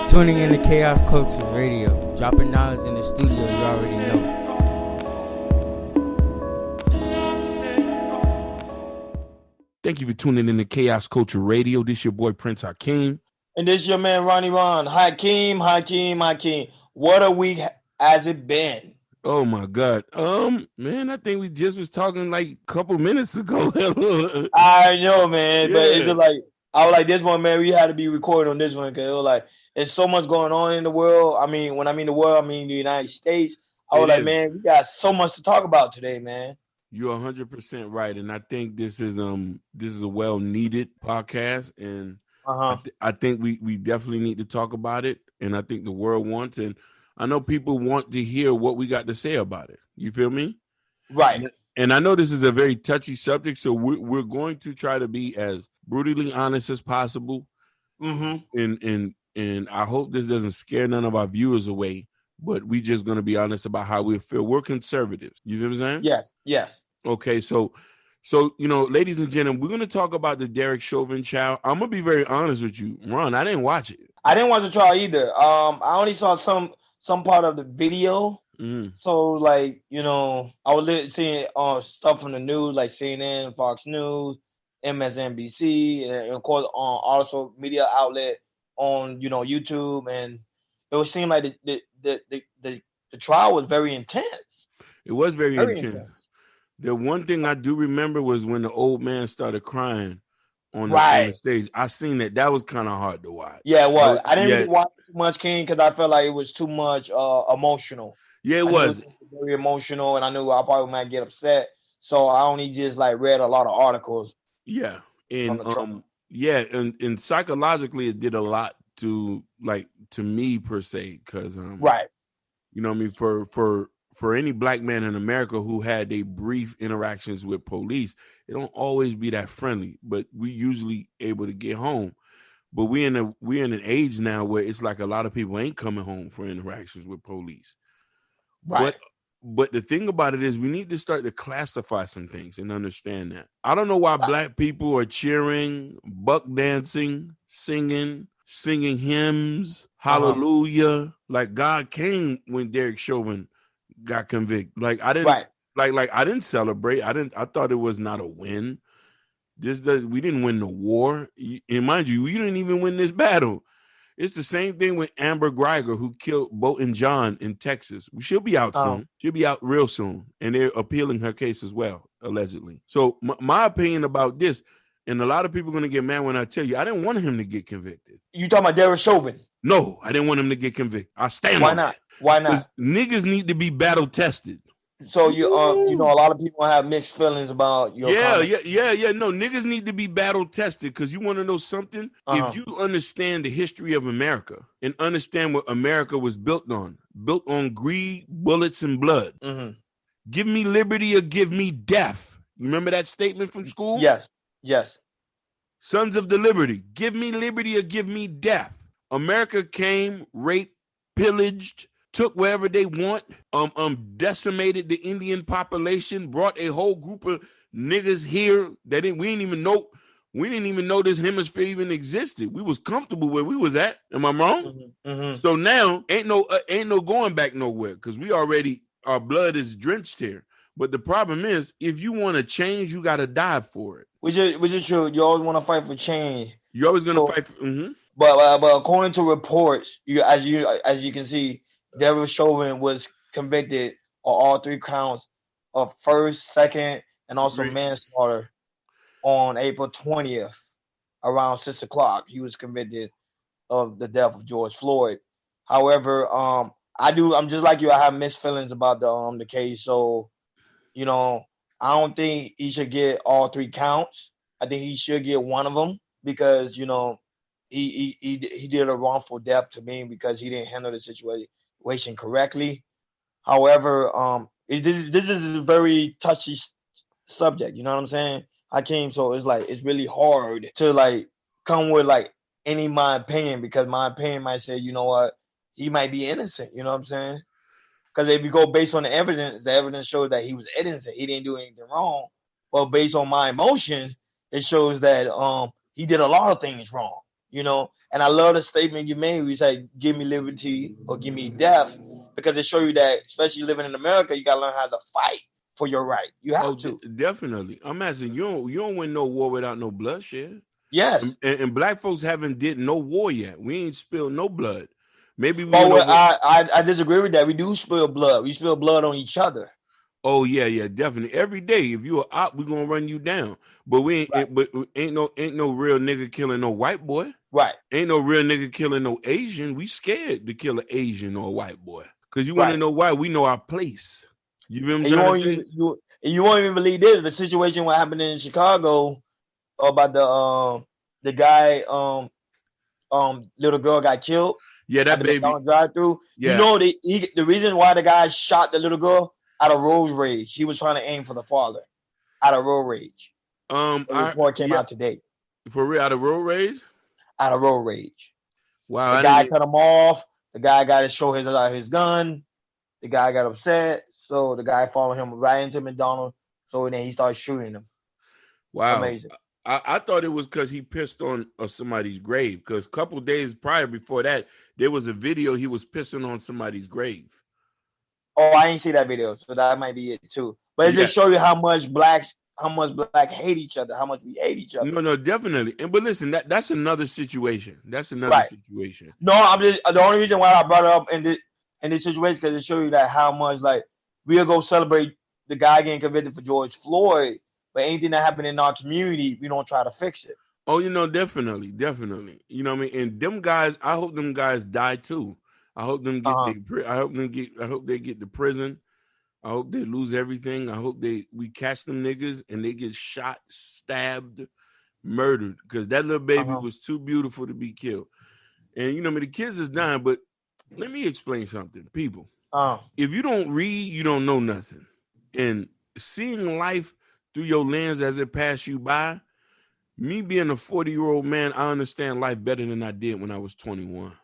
Tuning in to Chaos Culture Radio, dropping knowledge in the studio you already know. Thank you for tuning in to Chaos Culture Radio. This your boy Prince Hakeem. And this your man Ronnie Ron. Hakeem. What a week has it been? Oh my God. Man, I think we just was talking like a couple minutes ago. I know, man. Yeah. But it's just like I was like this one, man, we had to be recording on this one because it was like there's so much going on in the world. I mean, when I mean the world, I mean the United States. I was like, man, we got so much to talk about today, man. You're 100% right, and I think this is a well needed podcast, and I think we definitely need to talk about it, and I think the world wants, and I know people want to hear what we got to say about it. You feel me? Right. And I know this is a very touchy subject, so we're going to try to be as brutally honest as possible. Mm-hmm. And I hope this doesn't scare none of our viewers away, but we just going to be honest about how we feel. We're conservatives. You feel what I'm saying? Yes. Okay, so ladies and gentlemen, we're going to talk about the Derek Chauvin trial. I'm going to be very honest with you. Ron, I didn't watch it. I didn't watch the trial either. I only saw some part of the video. So, like, I was seeing stuff from the news, like CNN, Fox News, MSNBC, and of course, also media outlet on, YouTube. And it would seem like the trial was very intense. It was very intense. The one thing I do remember was when the old man started crying on the stage. I seen that. That was kind of hard to watch. Yeah, it was. I didn't really watch too much, King, because I felt like it was too much emotional. Yeah, it was very emotional, and I knew I probably might get upset. So I only just read a lot of articles. Yeah, and and psychologically, it did a lot to me per se, because you know what I mean, for any black man in America who had a brief interactions with police, it don't always be that friendly, but we usually able to get home. But we're in an age now where it's like a lot of people ain't coming home for interactions with police. Right. But the thing about it is we need to start to classify some things and understand that. I don't know why black people are cheering, buck dancing, singing hymns, hallelujah. Like God came when Derek Chauvin got convicted. Like I didn't I didn't celebrate. I thought it was not a win. We didn't win the war. And mind you, we didn't even win this battle. It's the same thing with Amber Greiger, who killed Bolton John in Texas. She'll be out soon. She'll be out real soon. And they're appealing her case as well, allegedly. So my opinion about this, and a lot of people are going to get mad when I tell you, I didn't want him to get convicted. You talking about Derek Chauvin? No, I didn't want him to get convicted. I stand on that. Why not? Niggas need to be battle tested. So a lot of people have mixed feelings about your comments. No, niggas need to be battle tested, because you want to know something? If you understand the history of America and understand what America was built on greed, bullets, and blood. Give me liberty or give me death. You remember that statement from school? Yes. Sons of the liberty. Give me liberty or give me death. America came, raped, pillaged, took wherever they want, decimated the Indian population, brought a whole group of niggas here that we didn't even know this hemisphere even existed. We was comfortable where we was at. Am I wrong? So now ain't no going back nowhere, because our blood is drenched here. But the problem is, if you want to change, you got to die for it. Which is true. You always want to fight for change. You're always going to fight for. But according to reports, as you can see, Derek Chauvin was convicted on all 3 counts of first, second, and also manslaughter on April 20th around 6:00. He was convicted of the death of George Floyd. However, I'm just like you. I have mixed feelings about the case. So, I don't think he should get all 3 counts. I think he should get one of them, because he did a wrongful death to me because he didn't handle the situation correctly. However, this is a very touchy subject. You know what I'm saying, Hakeem? So it's really hard to come with my opinion, because my opinion might say, you know what, he might be innocent. You know what I'm saying? Because if you go based on the evidence shows that he was innocent. He didn't do anything wrong. But based on my emotion, it shows that he did a lot of things wrong. you know. And I love the statement you made. You said, "Give me liberty or give me death," because it shows you that, especially living in America, you gotta learn how to fight for your right. You have to. Definitely. I'm asking you don't win no war without no bloodshed. Yes. And black folks haven't did no war yet. We ain't spilled no blood. Maybe we But went over. I disagree with that. We do spill blood. We spill blood on each other. Oh yeah, definitely. Every day, if you are out, we gonna run you down. But we Right. ain't. But ain't no real nigga killing no white boy. Right. Ain't no real nigga killing no Asian. We scared to kill an Asian or a white boy. Cause you want to Right. know why? We know our place. You feel what I'm And trying to say? you won't even believe this. The situation what happened in Chicago about the guy little girl got killed Yeah, at that the baby. McDonald's drive-through. You Yeah. know the reason why the guy shot the little girl out of road rage. He was trying to aim for the father out of road rage. The report came out today. For real, out of road rage. Out of road rage. Wow, The guy cut him off. The guy got to show his gun. The guy got upset, so the guy followed him right into McDonald's. So then he started shooting him. Wow. Amazing. I thought it was because he pissed on somebody's grave. Because a couple days prior before that, there was a video he was pissing on somebody's grave. Oh, I didn't see that video, so that might be it too. But it just show you how much black hate each other, how much we hate each other. No, definitely. But listen, that's another situation. That's another situation. No, I'm just the only reason why I brought it up in this situation because it shows you that how much like we'll go celebrate the guy getting convicted for George Floyd, but anything that happened in our community, we don't try to fix it. Oh, definitely. You know what I mean? And them guys, I hope them guys die too. I hope them get. I hope they get to prison. I hope they lose everything. I hope we catch them niggas and they get shot, stabbed, murdered because that little baby was too beautiful to be killed. And the kids is dying. But let me explain something, people. If you don't read, you don't know nothing. And seeing life through your lens as it passed you by, me being a 40-year-old man, I understand life better than I did when I was 21.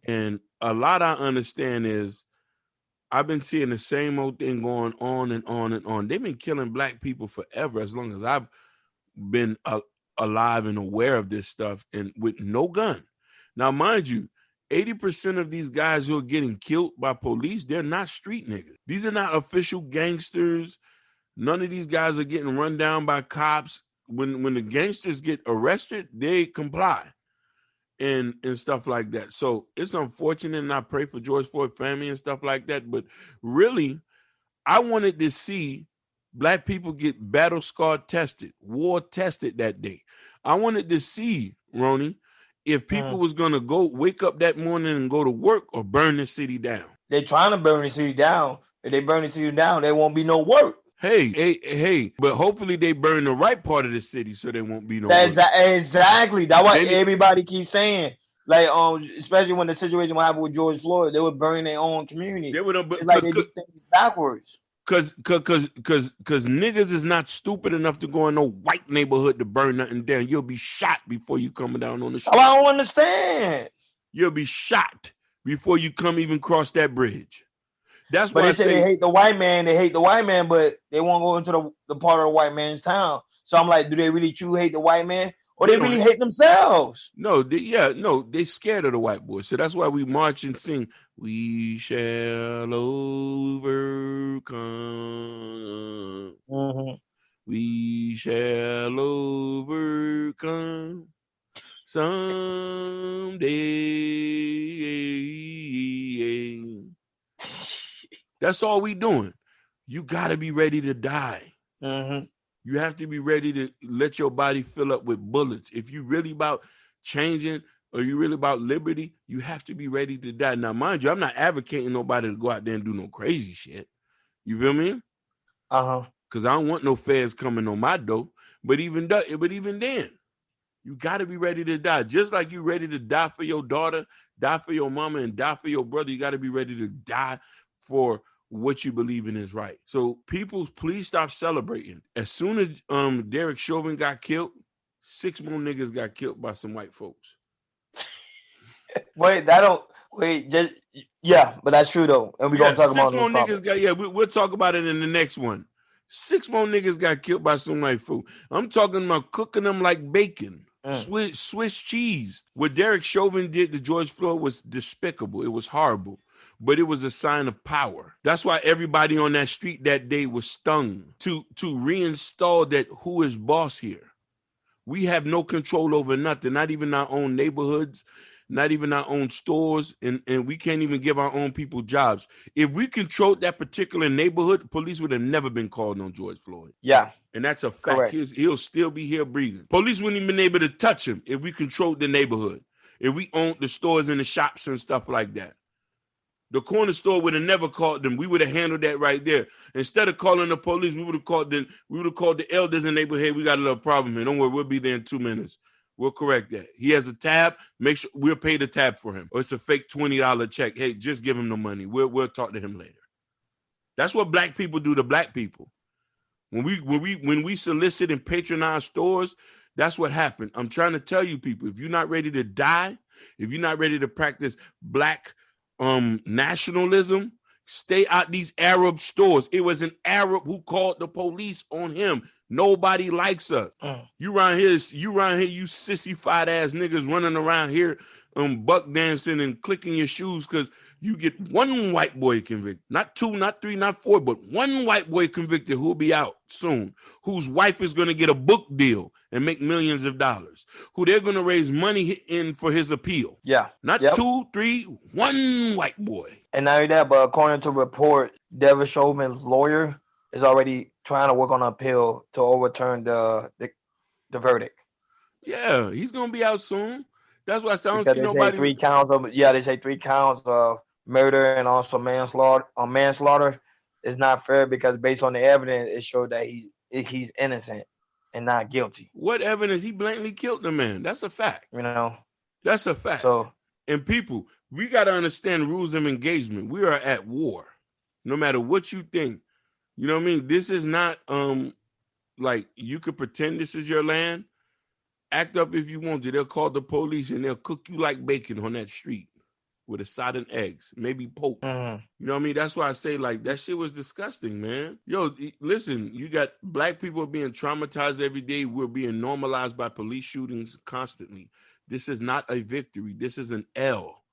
And a lot I understand is I've been seeing the same old thing going on and on and on. They've been killing black people forever, as long as I've been alive and aware of this stuff, and with no gun. Now, mind you, 80% of these guys who are getting killed by police, they're not street niggas. These are not official gangsters. None of these guys are getting run down by cops. When the gangsters get arrested, they comply and stuff like that. So it's unfortunate, and I pray for George Floyd family and stuff like that. But really, I wanted to see black people get battle scar tested, war tested that day. I wanted to see, Ronnie, if people was going to go wake up that morning and go to work or burn the city down. They're trying to burn the city down. If they burn the city down, there won't be no work. Hey, but hopefully they burn the right part of the city so there won't be no work. Exactly. That's what everybody keeps saying. Like, especially when the situation happened with George Floyd, they were burning their own community. It's like they do things backwards. Cause niggas is not stupid enough to go in no white neighborhood to burn nothing down. You'll be shot before you come down on the street. I don't understand. You'll be shot before you come even cross that bridge. That's why they say they hate the white man. They hate the white man, but they won't go into the part of the white man's town. So I'm like, do they really truly hate the white man, or they really hate themselves? No, they scared of the white boy. So that's why we march and sing, "We shall overcome. We shall overcome someday." That's all we doing. You got to be ready to die. You have to be ready to let your body fill up with bullets. If you really about changing or you really about liberty, you have to be ready to die. Now, mind you, I'm not advocating nobody to go out there and do no crazy shit. You feel me? Because I don't want no feds coming on my door. But even then, you got to be ready to die. Just like you ready to die for your daughter, die for your mama, and die for your brother, you got to be ready to die for what you believe in is right. So people, please stop celebrating. As soon as Derek Chauvin got killed, 6 more niggas got killed by some white folks. But that's true though. And we're gonna talk about 6 more niggas we'll talk about it in the next one. 6 more niggas got killed by some white folk. I'm talking about cooking them like bacon. Swiss cheese. What Derek Chauvin did to George Floyd was despicable. It was horrible. But it was a sign of power. That's why everybody on that street that day was stung to reinstall that who is boss here. We have no control over nothing, not even our own neighborhoods, not even our own stores, and we can't even give our own people jobs. If we controlled that particular neighborhood, police would have never been called on George Floyd. Yeah. And that's a fact. He'll still be here breathing. Police wouldn't even been able to touch him if we controlled the neighborhood, if we owned the stores and the shops and stuff like that. The corner store would have never called them. We would have handled that right there. Instead of calling the police, we would have called the elders in the neighborhood. Hey, we got a little problem here. Don't worry, we'll be there in 2 minutes. We'll correct that. He has a tab. Make sure we'll pay the tab for him. Or it's a fake $20 check. Hey, just give him the money. We'll talk to him later. That's what black people do to black people. When we solicit and patronize stores, that's what happened. I'm trying to tell you people, if you're not ready to die, if you're not ready to practice black nationalism, stay out these Arab stores. It was an Arab who called the police on him. Nobody likes us. You around here, you sissified ass niggas running around here buck dancing and clicking your shoes because you get one white boy convicted. Not 2, not 3, not 4, but one white boy convicted who'll be out soon, whose wife is going to get a book deal and make millions of dollars, who they're going to raise money in for his appeal. Yeah. Not 2, 3, one white boy. And not only that, but according to report, Dale Chauvin's lawyer is already trying to work on an appeal to overturn the verdict. Yeah, he's going to be out soon. That's why I don't see nobody. They say 3 counts of murder and also manslaughter is not fair because based on the evidence, it showed that he's innocent and not guilty. What evidence? He blatantly killed the man. That's a fact. That's a fact. So, and people, we got to understand rules of engagement. We are at war. No matter what you think. You know what I mean? This is not like you could pretend this is your land. Act up if you want to. They'll call the police and they'll cook you like bacon on that street with a side and eggs, maybe poke. You know what I mean? That's why I say, like, that shit was disgusting, man. Yo, listen, you got black people being traumatized every day. We're being normalized by police shootings constantly. This is not a victory. This is an L.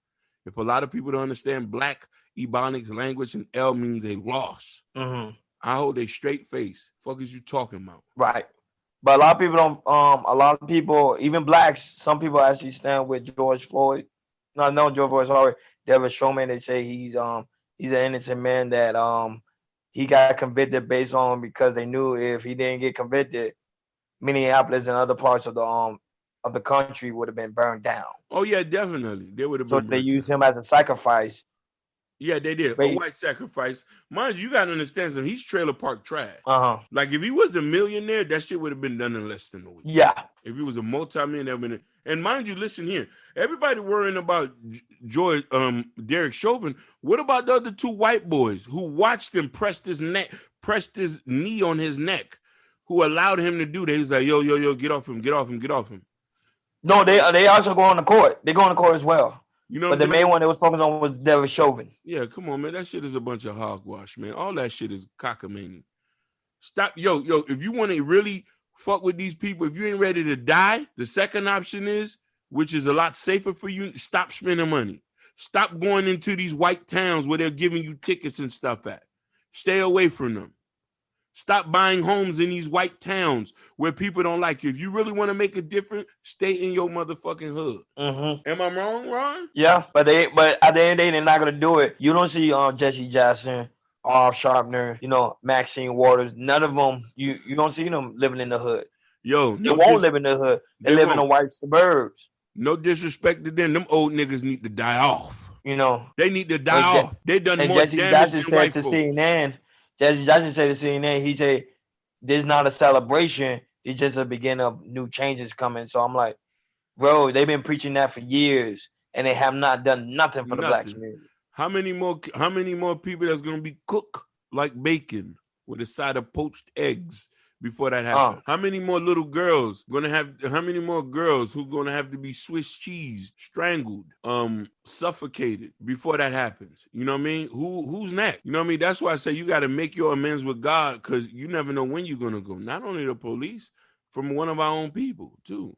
If a lot of people don't understand black Ebonics language, an L means a loss. I hold a straight face. Fuck is you talking about? Right. But a lot of people don't. A lot of people, even blacks, some people actually stand with George Floyd. No, George Floyd. Sorry, Dale Chauvin. They say he's an innocent man that he got convicted based on because they knew if he didn't get convicted, Minneapolis and other parts of the country would have been burned down. Oh yeah, definitely. They would have. So they used him as a sacrifice. Yeah, they did. A white sacrifice. Mind you, got to understand something. He's trailer park trash. Like, if he was a millionaire, that shit would have been done in less than a week. Yeah. If he was a multi-millionaire. And mind you, listen here. Everybody worrying about Derek Chauvin. What about the other 2 white boys who watched him pressed his knee on his neck, who allowed him to do that? He was like, yo, get off him. No, they also go on the court. They go on the court as well. You know, but the main one they was focused on was Dale Chauvin. Yeah, come on, man. That shit is a bunch of hogwash, man. All that shit is cockamamie. Stop, yo. If you want to really fuck with these people, if you ain't ready to die, the second option is, which is a lot safer for you, stop spending money. Stop going into these white towns where they're giving you tickets and stuff at. Stay away from them. Stop buying homes in these white towns where people don't like you. If you really want to make a difference, stay in your motherfucking hood. Am I wrong, Ron? Yeah, but at the end of the day, they're not gonna do it. You don't see Jesse Jackson, R. Sharpner, Maxine Waters. None of them. You don't see them living in the hood. Yo, they won't live in the hood. They live in the white suburbs. No disrespect to them. Them old niggas need to die off. They need to die off. They done more Jesse damage Jackson than white said to folk. CNN. Jesse Jackson said to CNN, he said, "This is not a celebration. It's just a beginning of new changes coming." So I'm like, bro, they've been preaching that for years, and they have not done nothing for the black community. How many more people that's gonna be cooked like bacon with a side of poached eggs before that happens? How many more little girls how many more girls who gonna have to be Swiss cheese, strangled, suffocated before that happens? You know what I mean? Who's next? You know what I mean? That's why I say you gotta make your amends with God, because you never know when you're gonna go. Not only the police, from one of our own people too.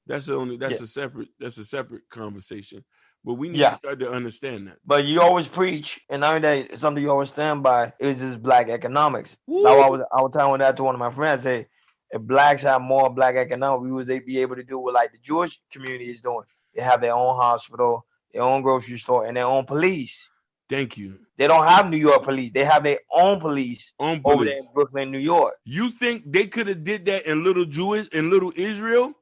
That's a separate conversation. But we need to start to understand that. But you always preach, and I mean that something you always stand by is this black economics. Now I was telling that to one of my friends. Say, if blacks have more black economics, we would they be able to do what like the Jewish community is doing. They have their own hospital, their own grocery store, and their own police. Thank you. They don't have New York police. They have their own police over there in Brooklyn, New York. You think they could have did that in little Israel,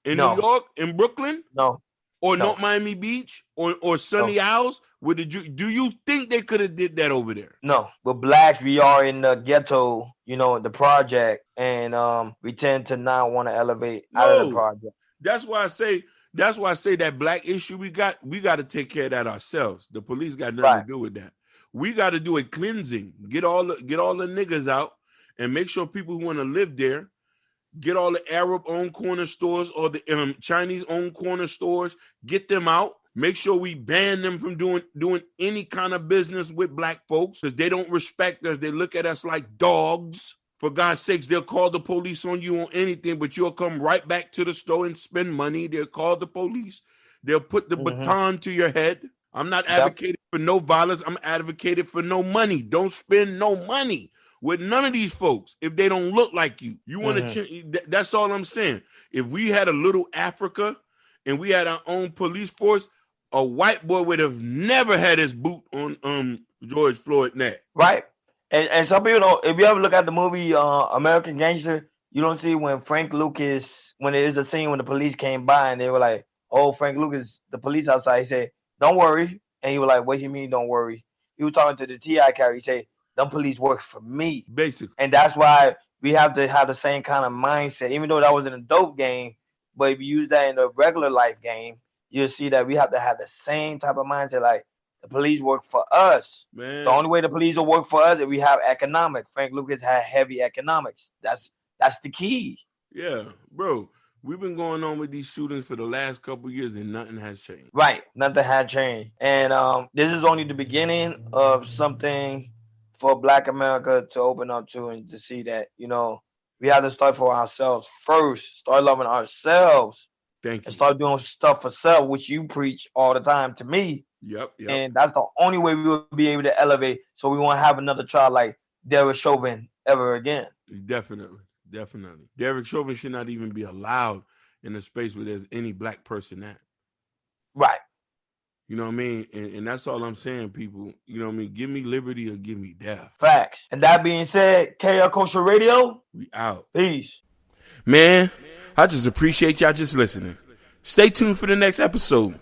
in New York, in Brooklyn? No. Or not Miami Beach or Sunny Isles? Do you think they could have did that over there? No. But blacks, we are in the ghetto, the project, and we tend to not want to elevate out of the project. That's why I say that black issue we got to take care of that ourselves. The police got nothing to do with that. We got to do a cleansing. Get all the niggas out and make sure people who want to live there. Get all the Arab-owned corner stores or the Chinese-owned corner stores. Get them out. Make sure we ban them from doing any kind of business with black folks because they don't respect us. They look at us like dogs. For God's sakes, they'll call the police on you on anything, but you'll come right back to the store and spend money. They'll call the police. They'll put the baton to your head. I'm not advocating for no violence. I'm advocating for no money. Don't spend no money with none of these folks if they don't look like you. You want to change. That's all I'm saying. If we had a little Africa and we had our own police force, a white boy would have never had his boot on George Floyd's neck. Right. And some people don't. If you ever look at the movie American Gangster, you don't see when Frank Lucas, when there is a scene when the police came by and they were like, "Oh, Frank Lucas, the police outside." He said, "Don't worry," and he was like, "What do you mean, don't worry?" He was talking to the T.I. character. He said, "Them police work for me." Basically. And that's why we have to have the same kind of mindset, even though that was in a dope game. But if you use that in a regular life game, you'll see that we have to have the same type of mindset. Like, the police work for us. Man. The only way the police will work for us is we have economics. Frank Lucas had heavy economics. That's the key. Yeah, bro. We've been going on with these shootings for the last couple of years and nothing has changed. Right. Nothing had changed. And this is only the beginning of something for Black America to open up to and to see that, we have to start for ourselves first. Start loving ourselves. Thank you. And start doing stuff for self, which you preach all the time to me. Yep. And that's the only way we will be able to elevate. So we won't have another child like Dale Chauvin ever again. Definitely. Derek Chauvin should not even be allowed in a space where there's any black person at. Right. You know what I mean? And that's all I'm saying, people. You know what I mean? Give me liberty or give me death. Facts. And that being said, KL Culture Radio, we out. Peace. Man, I just appreciate y'all just listening. Stay tuned for the next episode.